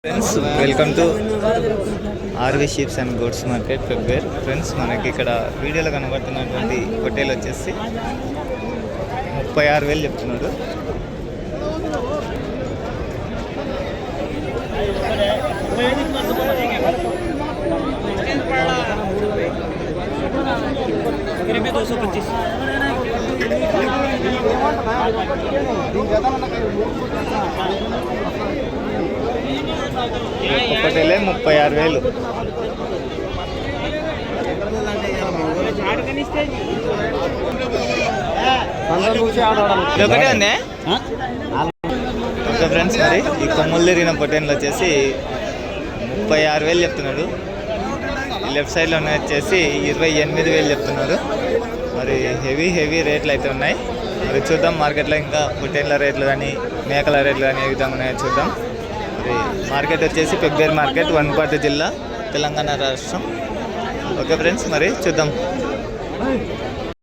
Friends welcome to RV sheeps and goats market February. Friends మనకి ఇక్కడ వీడియోలో కనబడుతున్నటువంటి hotel వచ్చేసి 36,000 చెప్తున్నాడు. ఒకటేలే 36,000. ఒకటే ఉంది. ఓకే ఫ్రెండ్స్, మరి ఈ కొమ్ములు తిరిగిన పొటేన్లు వచ్చేసి 36,000 చెప్తున్నాడు. లెఫ్ట్ సైడ్లో వచ్చేసి 28,000 చెప్తున్నారు. మరి హెవీ రేట్లు అయితే ఉన్నాయి. మరి చూద్దాం మార్కెట్లో ఇంకా పొటేన్ల రేట్లు కానీ మేకల రేట్లు కానీ ఏ విధంగా ఉన్నాయో చూద్దాం. మరి మార్కెట్ వచ్చేసి ఫెబ్రవరి మార్కెట్, వనపర్తి జిల్లా, తెలంగాణ రాష్ట్రం. ఓకే ఫ్రెండ్స్, మరి చూద్దాం.